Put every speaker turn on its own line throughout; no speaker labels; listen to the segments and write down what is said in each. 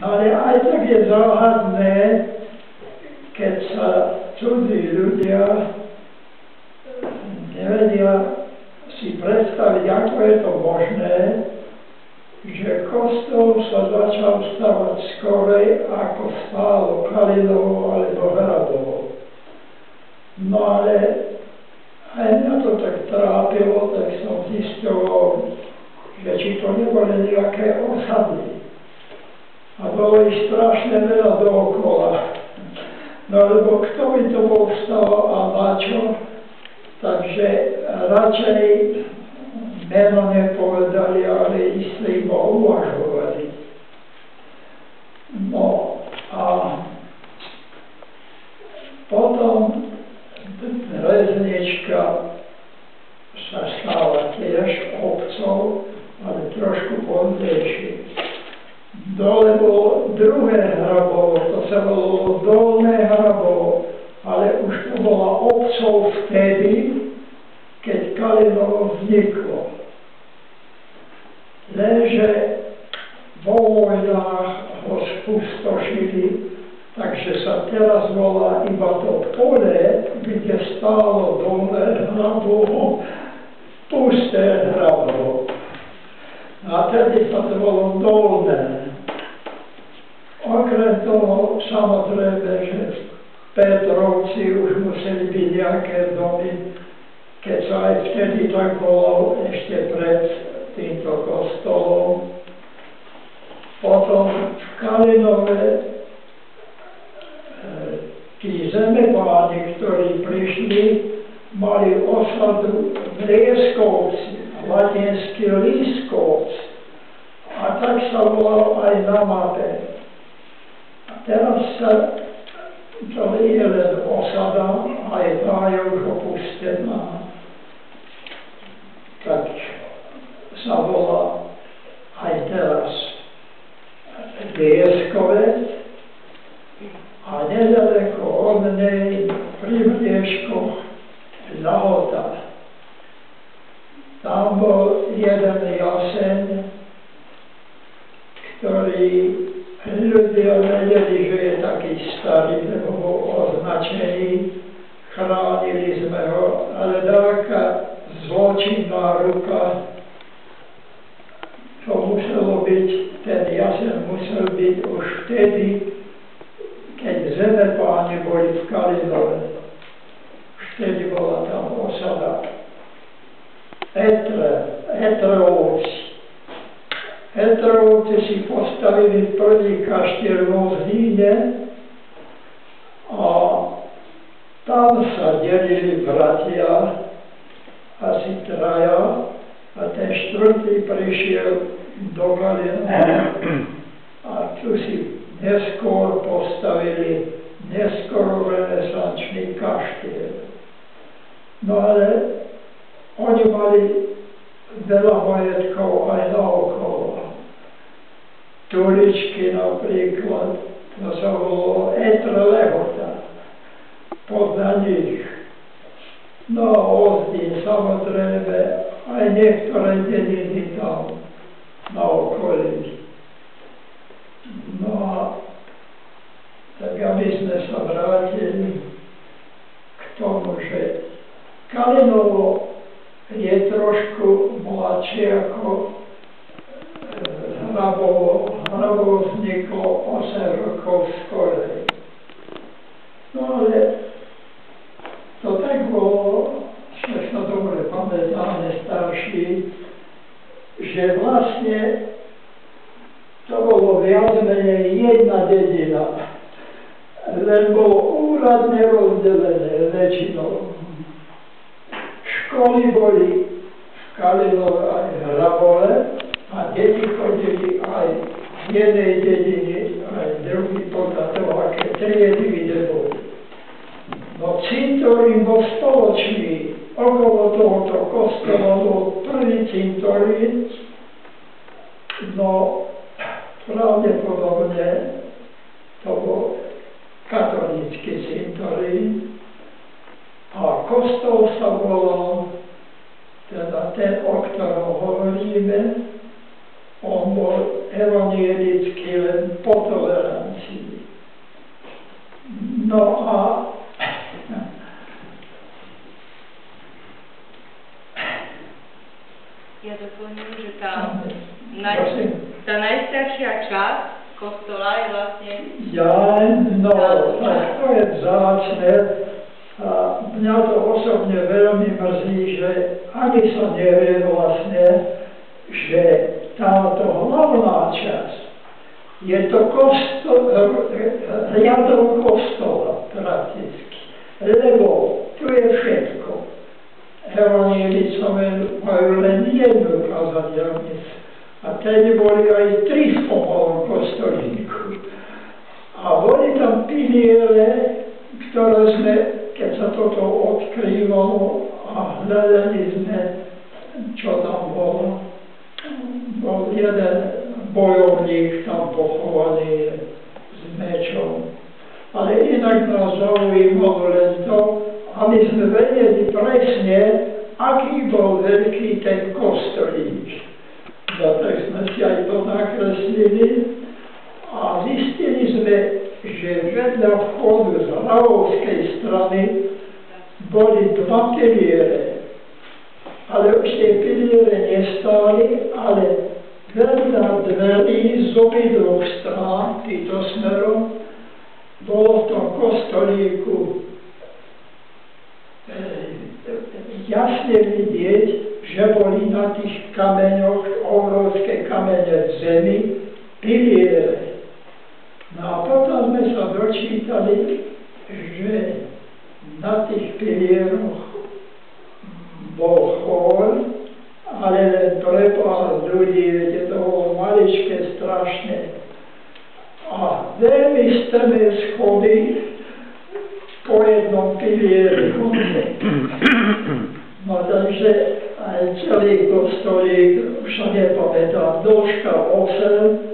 Ale aj tak je záhadné, keď sa cudzí ľudia nevedia si predstaviť, ako je to možné, že kostol sa začal stavať skorej, ako stálo Kalinovo alebo Hrabovo. No ale aj mňa to tak trápilo, tak som zisťoval, že či to neboli nejaké osady. A bolo ich strašne veľa dookola. No lebo kto by to bol stal a na čo? Takže radšej meno nepovedali, ale istý iba uvažovali. No a potom Reznička sa stala tiež obcov, ale trošku pozdejšie. Dole bolo druhé Hrabovo, to sa volalo Dolné Hrabovo, ale už to bola obcov vtedy, keď Kalinovo vzniklo. Lenže vo vojnách ho spustošili, takže sa teraz volá iba to pole, kde stálo Dolné Hrabovo, Pusté Hrabovo. A tedy sa to bolo Dolné. Okrem toho, samozrejme, že v Petrovci už museli byť nejaké domy, keď sa aj vtedy tak volalo ešte pred týmto kostolom. Potom v Kalinove tí zemepáni, ktorí prišli, mali osadu v Lieskovci, latinský Lískovci. A tak sa volal aj na mape. A teraz sa to je len osada, aj tá je už opustená. Tak sa volá aj teraz Lieskovec. A nedaleko od nej pri Mlieškoch Lahota. Tam bol jeden jaseň, ktorý ľudia vedeli, že je taký starý, lebo bol označený, chránili sme ho, ale taká zločinná ruka, to muselo byť, ten jaseň musel byť už vtedy, keď zemepáni boli v Kalinove. Už vtedy bola tam osada Etrovci. Etrovci si postavili prvý kaštiel vo Zlíne a tam sa delili bratia, asi traja, a ten štvrtý prišiel do Kalinova a tu si neskôr postavili neskoro renesančný kaštiel. No ale oni mali veľa majetkov aj naokolo. Tuličky napríklad, to sa volalo Etra Lehota, podľa nich. No a Ozdín, samozrejme, aj niektoré dediny tam na okolí. No a tak aby sme sa vrátili k tomu, že Kalinovo je trošku mladšie ako Hrabovo. Hrabovo vzniklo 8 rokov skorej. No ale to tak bolo, že sa dobre pamätáme starší, že vlastne to bolo viac menej jedna dedina, len bolo úradne rozdelené väčšinou. Školy boli v Kalinove aj v Hrabove a deti chodili aj z jednej dediny, aj druhý podľa toho, aké triedy kde boli. No cintorín bol spoločný. Okolo tohoto kostola bol prvý cintorín, no pravdepodobne to bol katolícky cintorín a kostol sa volal, teda ten, o ktorom hovoríme, on bol evangelický len o tolerancii. No a
ja doplním, že tá najstaršia časť kostola je vlastne...
tak to je vzácne. A mňa to osobne veľmi mrzí, že ani sa nevie vlastne, že táto hlavná časť je to riadok kostola prakticky, lebo tu je všetko. Evanjelicové majú len jednu kazateľnicu a tedy boli aj 3 v pomalom kostolíku. A boli tam piliere, ktoré sme, keď sa toto odkrývalo a hľadali sme, čo tam bolo. Bol jeden bojovník tam pochovaný s mečom. Ale inak nás zaujímalo len to, aby sme vedeli presne, aký bol veľký ten kostolík. Tak sme si aj to nakreslili a zistili sme, že vedľa vchodu z hlavovskej strany boli 2 piliere. Ale už tie piliere nestáli, ale vedľa dverí z obidvoch strán, týmto smerom, bolo v tom kostolíku jasne vidieť, že boli na tých kameňoch, obrovské kamene v zemi, piliere. No a potom sme sa dočítali, že na tých pilieroch bol chór, ale len prepád ľudí, viete, to bolo maličké, strašné. A veľmi strmé schody po jednom pilieri. No takže aj celý kostolík, už sa nepamätám, dĺžka 8,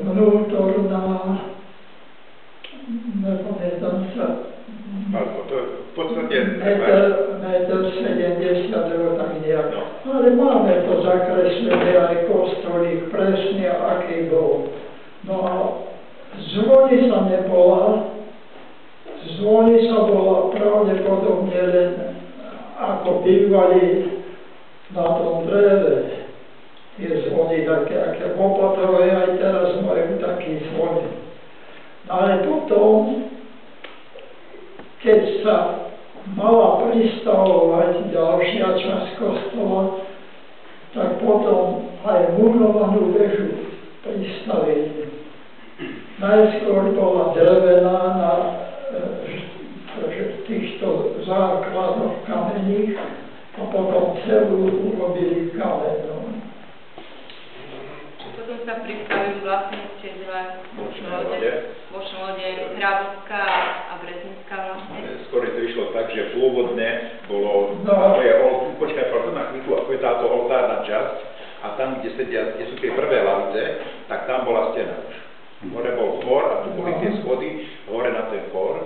vnútorná, nepamätám sa,
v podstate
metr 70, tak nejak. Ale máme to zakreslené aj kostolík presne, aký bol. No a zvonica nebola, zvonica bola pravdepodobne len ako bývali na tom dreve. Tie zvony také, aké Opatové aj teraz majú taký zvony. Ale potom, keď sa mala pristavovať ďalšia časť kostola, tak potom aj murovanú väžu pristavili. Najskôr bola drevená na týchto základoch kamenných a potom celú urobili kamennou.
Potom sa pristavili vlastne ešte dva bočné lode, Hrabovská a Brezinská vlastne.
Skôr to išlo tak, že pôvodne bolo, ako je, počkaj, na chvíľku, ako je táto oltárna časť a tam, kde sú tie prvé lavice, tak tam bola stena už. Hore bol chór a tu boli tie schody, hore na ten chór.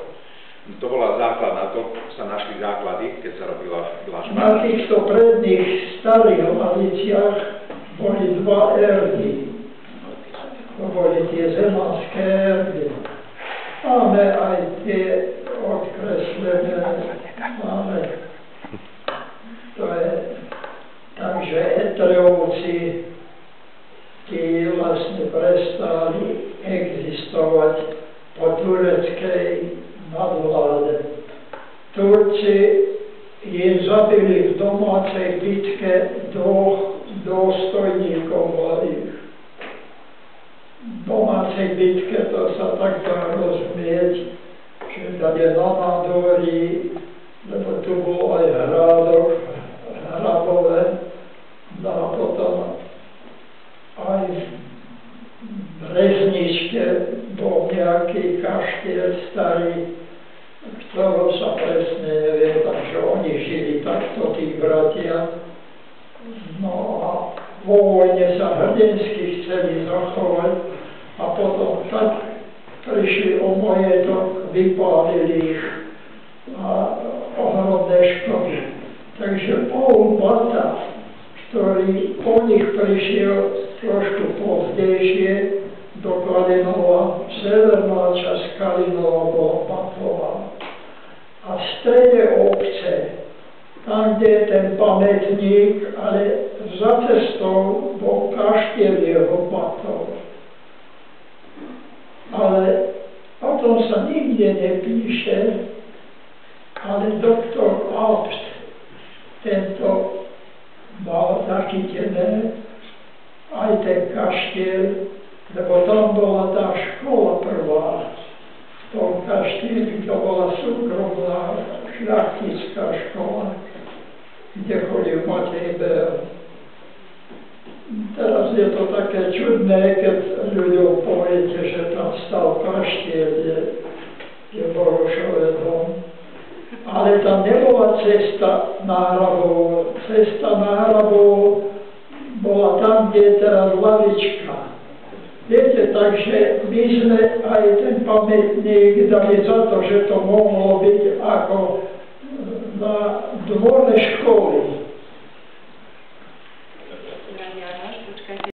To bola základ, na to sa našli základy, keď sa robila dlažba.
Na týchto predných starých laviciach boli 2 erby. To boli tie zemanské erby. Máme aj tie odkreslené. Máme. To je, takže Etreovci, tí vlastne prestali existovať po tureckej nadvláde. Turci im zabili v domácej bitke 2 dôstojníkov mladých. V domácej bitke to sa tak dá rozumieť, že tady na nádvorí, lebo tu bol aj hrádok, hrabové, no a potom aj v Brezničke bol nejaký kaštiel starý, ktorom sa presne nevie, takže oni žili takto, tí bratia. No a vo vojne sa hrdinsky chceli zachovať a potom tak prišli o majetok, vypálili ich a ohromné škody. Takže pol bata, ktorý po nich prišiel trošku pozdejšie do Kalinova. Severná časť Kalinova bola Patová. A v strede obce, tam, kde je ten pamätník, ale za cestou bol kaštiel jeho Patov. Ale o tom sa nikde nepíše, ale doktor Abt tento mal zachytené aj ten kaštiel, lebo tam bola tá škola prvá. V tom kaštieli to bola súkromná šľachtická škola, kde chodil Matej Bél. Teraz je to také čudné, keď ľuďom poviete, že tam stal kaštiel, je Borošové dom. Ale tam nebola cesta na Hrabov. Cesta na Hrabov bola tam, kde je teraz lavička. Viete, takže my sme aj ten pamätník dali za to, že to mohlo byť ako na dvore školy.